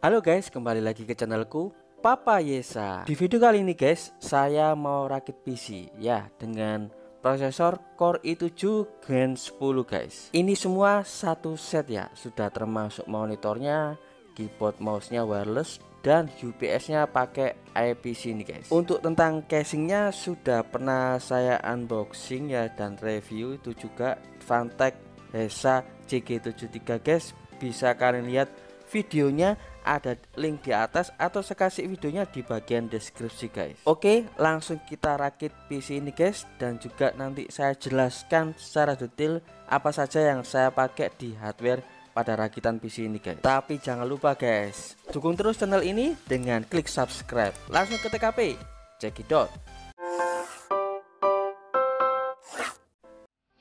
Halo guys, kembali lagi ke channelku Papa Yesa. Di video kali ini guys, saya mau rakit PC ya dengan prosesor Core i7 Gen 10 guys. Ini semua satu set ya, sudah termasuk monitornya, keyboard mouse-nya wireless, dan UPS-nya pakai IPC ini guys. Untuk tentang casingnya sudah pernah saya unboxing ya dan review itu juga Fantech Hesa CG73 guys. Bisa kalian lihat videonya, ada link di atas atau saya kasih videonya di bagian deskripsi guys. Oke, langsung kita rakit PC ini guys, dan juga nanti saya jelaskan secara detail apa saja yang saya pakai di hardware pada rakitan PC ini guys. Tapi jangan lupa guys, dukung terus channel ini dengan klik subscribe. Langsung ke TKP, cekidot.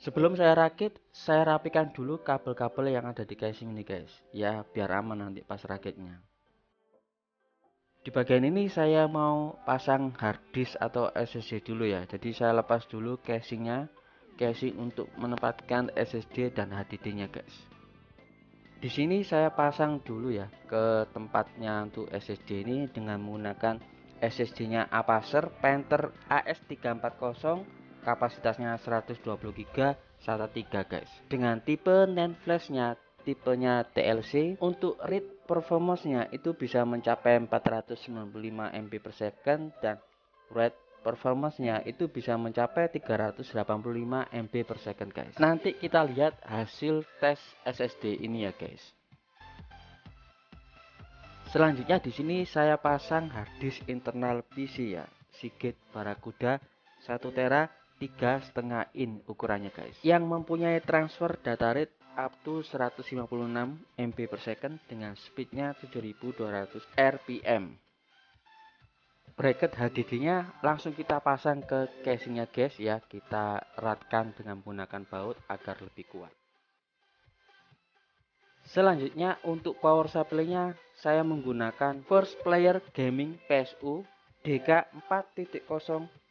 Sebelum saya rakit, saya rapikan dulu kabel-kabel yang ada di casing ini guys, ya biar aman nanti pas rakitnya. Di bagian ini saya mau pasang hard disk atau SSD dulu ya. Jadi saya lepas dulu casingnya, casing untuk menempatkan SSD dan HDD-nya guys. Di sini saya pasang dulu ya ke tempatnya untuk SSD ini dengan menggunakan SSD-nya Apacer Panther AS340, kapasitasnya 120 GB SATA 3 guys. Dengan tipe NAND flash-nya tipenya TLC. Untuk read performance-nya itu bisa mencapai 495 MB per second, dan write performance-nya itu bisa mencapai 385 MB per second guys. Nanti kita lihat hasil tes SSD ini ya guys. Selanjutnya di sini saya pasang hard disk internal PC ya, Seagate Barracuda 1 tera 3,5 in ukurannya guys, yang mempunyai transfer data rate up to 156 MB per second dengan speednya 7200 rpm. Bracket HDD-nya langsung kita pasang ke casingnya guys ya, kita eratkan dengan menggunakan baut agar lebih kuat. Selanjutnya untuk power supply-nya saya menggunakan First Player Gaming PSU DK 4.0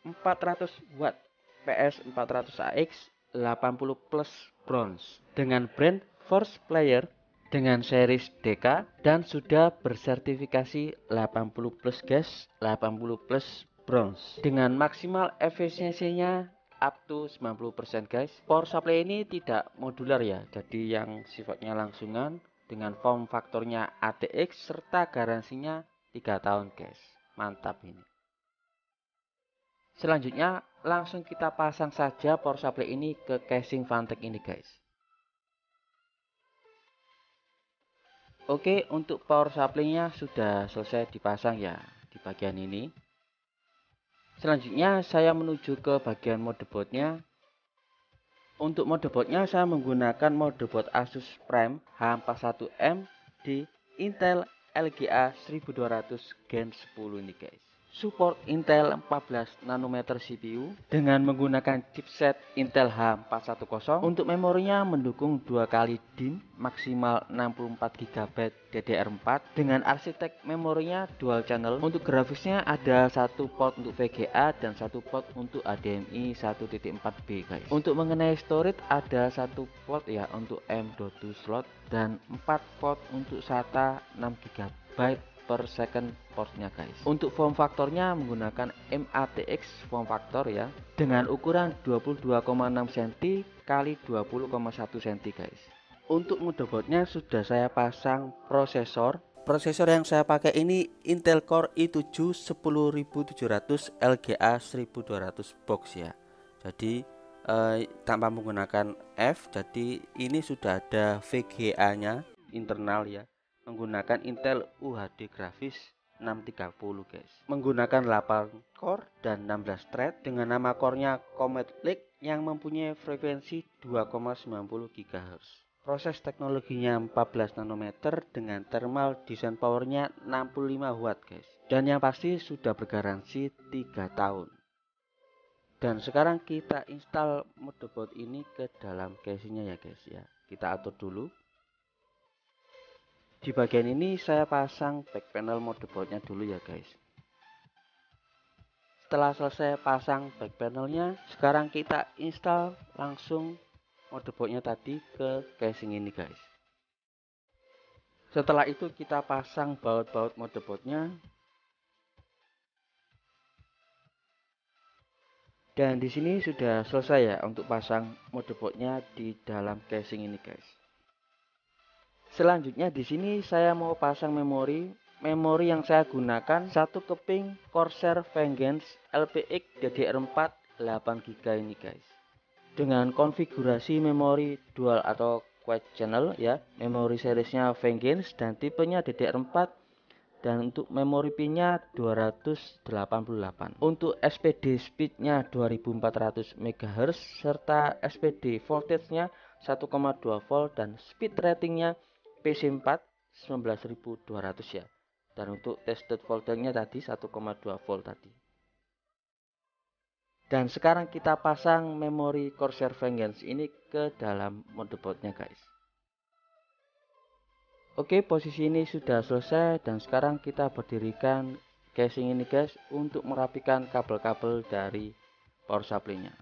400 watt PS 400AX 80 plus bronze dengan brand First Player dengan series DK dan sudah bersertifikasi 80 plus gas 80 plus bronze dengan maksimal efisiensinya up to 90% guys. Power supply ini tidak modular ya, jadi yang sifatnya langsungan dengan form faktornya ATX serta garansinya 3 tahun guys. Mantap ini. Selanjutnya langsung kita pasang saja power supply ini ke casing Fantech ini guys. Oke, untuk power supply-nya sudah selesai dipasang ya di bagian ini. Selanjutnya saya menuju ke bagian motherboardnya. Untuk motherboardnya saya menggunakan motherboard Asus Prime H41M di Intel LGA 1200 Gen 10 ini guys. Support Intel 14 nanometer CPU dengan menggunakan chipset Intel H410. Untuk memorinya mendukung 2 kali DIMM maksimal 64 GB DDR4 dengan arsitek memorinya dual channel. Untuk grafisnya ada satu port untuk VGA dan satu port untuk HDMI 1.4b guys. Untuk mengenai storage ada satu port ya untuk M.2 slot dan 4 port untuk SATA 6 GB per second portnya guys. Untuk form faktornya menggunakan MATX form factor ya, dengan ukuran 22,6 cm kali 20,1 cm guys. Untuk motherboardnya sudah saya pasang prosesor. Prosesor yang saya pakai ini Intel Core i7 10700 LGA 1200 box ya. Jadi tanpa menggunakan F, jadi ini sudah ada VGA nya internal ya, menggunakan Intel UHD grafis 630 guys, menggunakan 8 core dan 16 thread dengan nama core-nya Comet Lake yang mempunyai frekuensi 2,90 GHz. Proses teknologinya 14 nanometer dengan thermal design powernya 65 watt guys, dan yang pasti sudah bergaransi 3 tahun. Dan sekarang kita install motherboard ini ke dalam casingnya ya guys ya. Kita atur dulu. Di bagian ini saya pasang back panel motherboardnya dulu ya guys. Setelah selesai pasang back panelnya, sekarang kita install langsung motherboardnya tadi ke casing ini guys. Setelah itu kita pasang baut-baut motherboardnya. Dan di sini sudah selesai ya untuk pasang motherboardnya di dalam casing ini guys. Selanjutnya di sini saya mau pasang memori. Memori yang saya gunakan satu keping Corsair Vengeance LPX DDR4 8GB ini guys. Dengan konfigurasi memori dual atau quad channel ya, memori seriesnya Vengeance dan tipenya DDR4, dan untuk memori pinnya 288. Untuk SPD speednya 2400 MHz serta SPD voltage-nya 1,2 volt dan speed ratingnya PC4 19200 ya. Dan untuk tested voltage-nya tadi 1,2 volt tadi. Dan sekarang kita pasang memori Corsair Vengeance ini ke dalam motherboardnya guys. Oke, posisi ini sudah selesai dan sekarang kita berdirikan casing ini guys untuk merapikan kabel-kabel dari power supply-nya.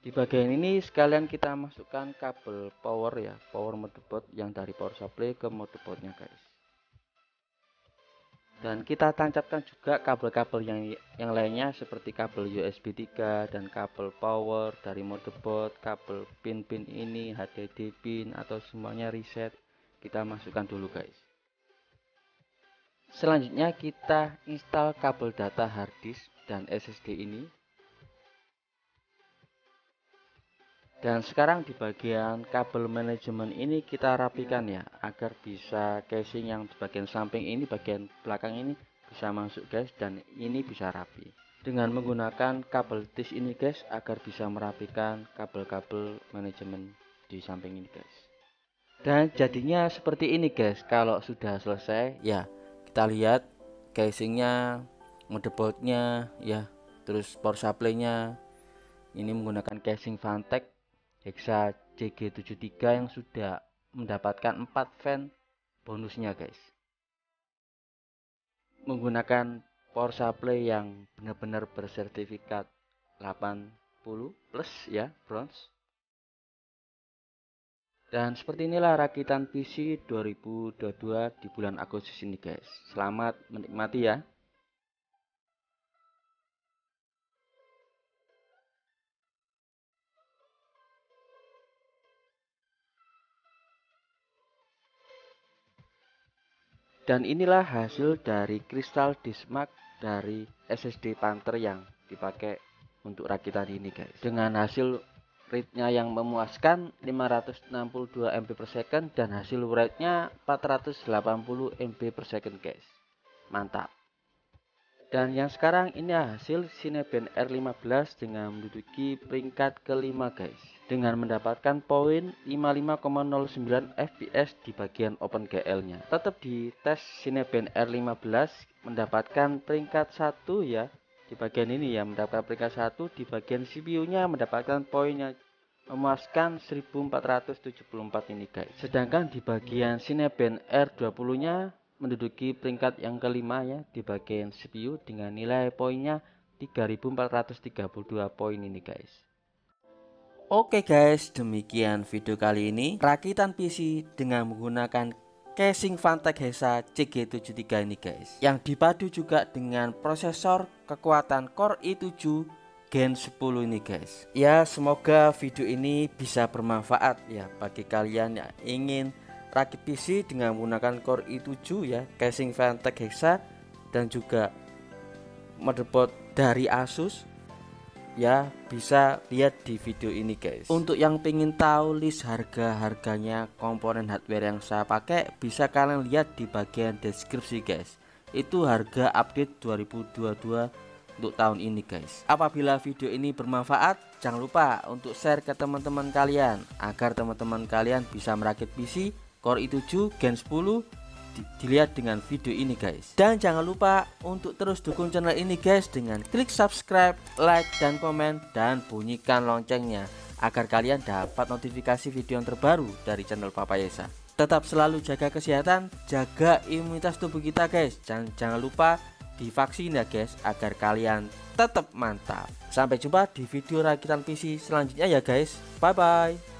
Di bagian ini sekalian kita masukkan kabel power ya, power motherboard yang dari power supply ke motherboardnya guys. Dan kita tancapkan juga kabel-kabel yang lainnya seperti kabel USB 3 dan kabel power dari motherboard, kabel pin-pin ini, HDD pin atau semuanya reset. Kita masukkan dulu guys. Selanjutnya kita install kabel data hard disk dan SSD ini. Dan sekarang di bagian kabel manajemen ini kita rapikan ya, agar bisa casing yang di bagian samping ini, bagian belakang ini bisa masuk guys, dan ini bisa rapi. Dengan menggunakan kabel disk ini guys, agar bisa merapikan kabel-kabel manajemen di samping ini guys. Dan jadinya seperti ini guys. Kalau sudah selesai ya, kita lihat casingnya, motherboardnya ya, terus power supply-nya. Ini menggunakan casing Phanteks Hexa CG73 yang sudah mendapatkan 4 fan bonusnya guys. Menggunakan power supply yang benar-benar bersertifikat 80 plus ya, bronze. Dan seperti inilah rakitan PC 2022 di bulan Agustus ini guys. Selamat menikmati ya. Dan inilah hasil dari kristal Dismark dari SSD Panther yang dipakai untuk rakitan ini guys. Dengan hasil read-nya yang memuaskan 562 MB per second dan hasil write-nya 480 MB per second guys. Mantap. Dan yang sekarang ini hasil Cinebench R15 dengan menduduki peringkat kelima guys, dengan mendapatkan poin 55,09 fps di bagian OpenGL nya. Tetap di tes Cinebench R15 mendapatkan peringkat 1 ya, di bagian ini ya, mendapatkan peringkat 1. Di bagian CPU nya mendapatkan poinnya memuaskan 1474 ini guys. Sedangkan di bagian Cinebench R20 nya menduduki peringkat yang kelima ya, di bagian CPU dengan nilai poinnya 3432 poin ini guys. Oke guys, demikian video kali ini rakitan PC dengan menggunakan casing Phanteks Hexa CG73 ini guys, yang dipadu juga dengan prosesor kekuatan Core i7 Gen 10 ini guys. Ya, semoga video ini bisa bermanfaat ya bagi kalian yang ingin rakit PC dengan menggunakan Core i7 ya, casing Phanteks Hexa dan juga motherboard dari Asus ya, bisa lihat di video ini guys. Untuk yang pengen tahu list harganya komponen hardware yang saya pakai, bisa kalian lihat di bagian deskripsi guys. Itu harga update 2022 untuk tahun ini guys. Apabila video ini bermanfaat, jangan lupa untuk share ke teman-teman kalian agar teman-teman kalian bisa merakit PC Core i7 Gen 10 dilihat dengan video ini guys. Dan jangan lupa untuk terus dukung channel ini guys dengan klik subscribe, like, dan komen, dan bunyikan loncengnya agar kalian dapat notifikasi video yang terbaru dari channel Papa Yesa. Tetap selalu jaga kesehatan, jaga imunitas tubuh kita guys. Jangan lupa divaksin ya guys agar kalian tetap mantap. Sampai jumpa di video rakitan PC selanjutnya ya guys. Bye bye.